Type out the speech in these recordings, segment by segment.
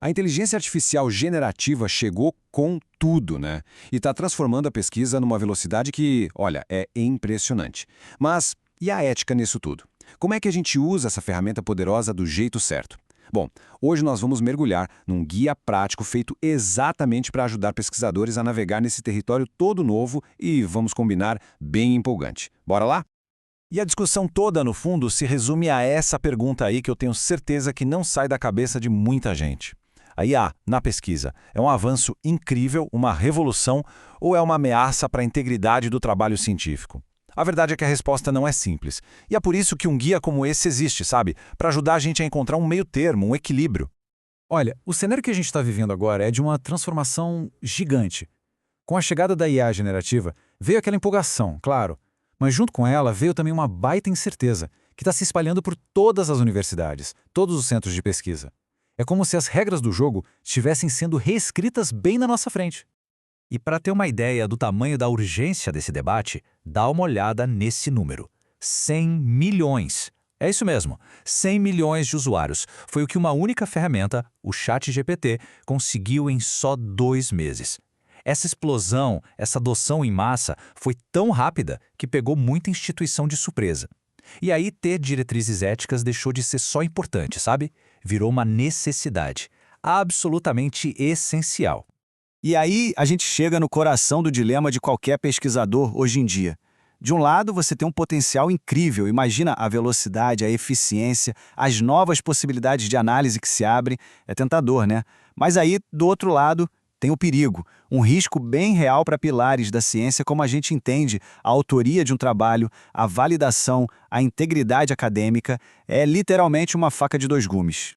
A inteligência artificial generativa chegou com tudo, né? E está transformando a pesquisa numa velocidade que, olha, é impressionante. Mas e a ética nisso tudo? Como é que a gente usa essa ferramenta poderosa do jeito certo? Bom, hoje nós vamos mergulhar num guia prático feito exatamente para ajudar pesquisadores a navegar nesse território todo novo e, vamos combinar, bem empolgante. Bora lá? E a discussão toda, no fundo, se resume a essa pergunta aí que eu tenho certeza que não sai da cabeça de muita gente. A IA, na pesquisa, é um avanço incrível, uma revolução ou é uma ameaça para a integridade do trabalho científico? A verdade é que a resposta não é simples. E é por isso que um guia como esse existe, sabe? Para ajudar a gente a encontrar um meio termo, um equilíbrio. Olha, o cenário que a gente está vivendo agora é de uma transformação gigante. Com a chegada da IA generativa, veio aquela empolgação, claro, mas junto com ela veio também uma baita incerteza, que está se espalhando por todas as universidades, todos os centros de pesquisa. É como se as regras do jogo estivessem sendo reescritas bem na nossa frente. E para ter uma ideia do tamanho da urgência desse debate, dá uma olhada nesse número: 100 milhões. É isso mesmo, 100 milhões de usuários. Foi o que uma única ferramenta, o ChatGPT, conseguiu em só 2 meses. Essa explosão, essa adoção em massa, foi tão rápida que pegou muita instituição de surpresa. E aí ter diretrizes éticas deixou de ser só importante, sabe? Virou uma necessidade, absolutamente essencial. E aí a gente chega no coração do dilema de qualquer pesquisador hoje em dia. De um lado, você tem um potencial incrível, imagina a velocidade, a eficiência, as novas possibilidades de análise que se abrem, é tentador, né? Mas aí, do outro lado, tem o perigo, um risco bem real para pilares da ciência como a gente entende a autoria de um trabalho, a validação, a integridade acadêmica, é literalmente uma faca de 2 gumes.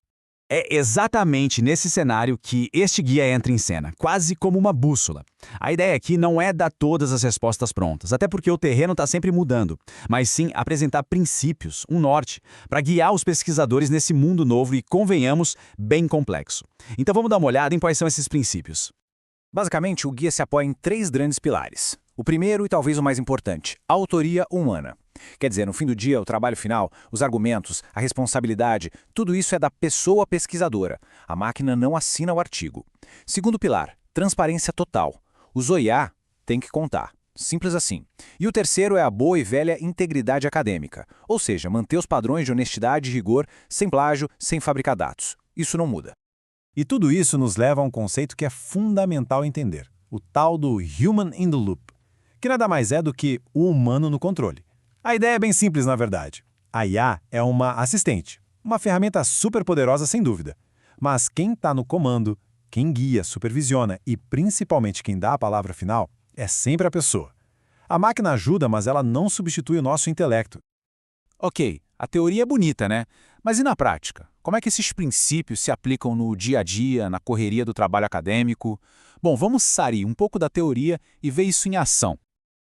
É exatamente nesse cenário que este guia entra em cena, quase como uma bússola. A ideia aqui não é dar todas as respostas prontas, até porque o terreno está sempre mudando, mas sim apresentar princípios, um norte, para guiar os pesquisadores nesse mundo novo e, convenhamos, bem complexo. Então vamos dar uma olhada em quais são esses princípios. Basicamente, o guia se apoia em 3 grandes pilares. O primeiro e talvez o mais importante, a autoria humana. Quer dizer, no fim do dia, o trabalho final, os argumentos, a responsabilidade, tudo isso é da pessoa pesquisadora. A máquina não assina o artigo. Segundo pilar, transparência total. Usou IA, tem que contar. Simples assim. E o terceiro é a boa e velha integridade acadêmica, ou seja, manter os padrões de honestidade e rigor, sem plágio, sem fabricar dados. Isso não muda. E tudo isso nos leva a um conceito que é fundamental entender, o tal do Human in the Loop, que nada mais é do que o humano no controle. A ideia é bem simples, na verdade. A IA é uma assistente, uma ferramenta super poderosa sem dúvida. Mas quem está no comando, quem guia, supervisiona e principalmente quem dá a palavra final é sempre a pessoa. A máquina ajuda, mas ela não substitui o nosso intelecto. Ok, a teoria é bonita, né? Mas e na prática? Como é que esses princípios se aplicam no dia a dia, na correria do trabalho acadêmico? Bom, vamos sair um pouco da teoria e ver isso em ação.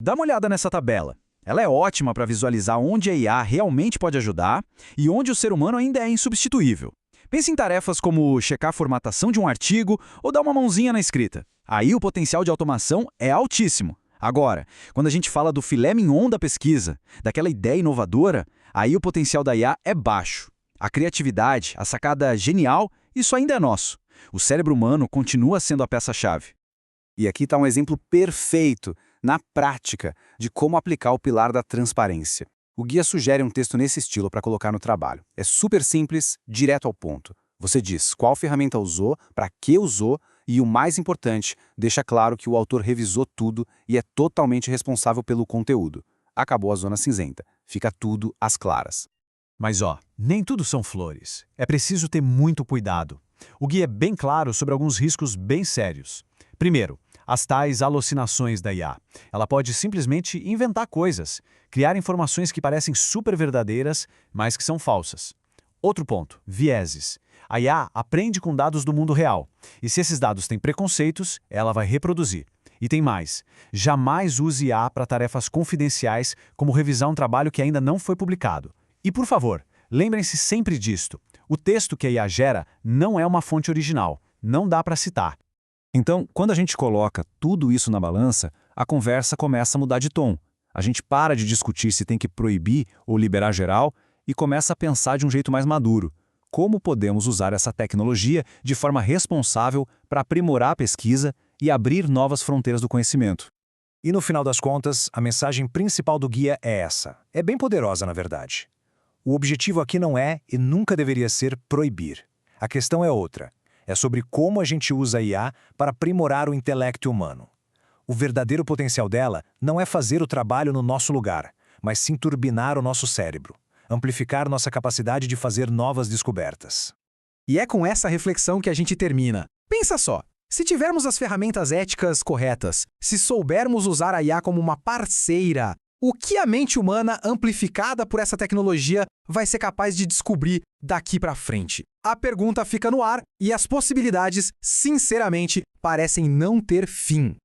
Dá uma olhada nessa tabela. Ela é ótima para visualizar onde a IA realmente pode ajudar e onde o ser humano ainda é insubstituível. Pense em tarefas como checar a formatação de um artigo ou dar uma mãozinha na escrita. Aí o potencial de automação é altíssimo. Agora, quando a gente fala do filé mignon da pesquisa, daquela ideia inovadora, aí o potencial da IA é baixo. A criatividade, a sacada genial, isso ainda é nosso. O cérebro humano continua sendo a peça-chave. E aqui está um exemplo perfeito, na prática, de como aplicar o pilar da transparência. O guia sugere um texto nesse estilo para colocar no trabalho. É super simples, direto ao ponto. Você diz qual ferramenta usou, para que usou e, o mais importante, deixa claro que o autor revisou tudo e é totalmente responsável pelo conteúdo. Acabou a zona cinzenta. Fica tudo às claras. Mas nem tudo são flores. É preciso ter muito cuidado. O guia é bem claro sobre alguns riscos bem sérios. Primeiro, as tais alucinações da IA. Ela pode simplesmente inventar coisas, criar informações que parecem super verdadeiras, mas que são falsas. Outro ponto, vieses. A IA aprende com dados do mundo real, e se esses dados têm preconceitos, ela vai reproduzir. E tem mais, jamais use IA para tarefas confidenciais, como revisar um trabalho que ainda não foi publicado. E por favor, lembrem-se sempre disto. O texto que a IA gera não é uma fonte original, não dá para citar. Então, quando a gente coloca tudo isso na balança, a conversa começa a mudar de tom. A gente para de discutir se tem que proibir ou liberar geral e começa a pensar de um jeito mais maduro. como podemos usar essa tecnologia de forma responsável para aprimorar a pesquisa e abrir novas fronteiras do conhecimento. E no final das contas, a mensagem principal do guia é essa. É bem poderosa, na verdade. O objetivo aqui não é e nunca deveria ser proibir. A questão é outra. É sobre como a gente usa a IA para aprimorar o intelecto humano. O verdadeiro potencial dela não é fazer o trabalho no nosso lugar, mas sim turbinar o nosso cérebro, amplificar nossa capacidade de fazer novas descobertas. E é com essa reflexão que a gente termina. Pensa só, se tivermos as ferramentas éticas corretas, se soubermos usar a IA como uma parceira, o que a mente humana amplificada por essa tecnologia vai ser capaz de descobrir daqui para frente? A pergunta fica no ar e as possibilidades, sinceramente, parecem não ter fim.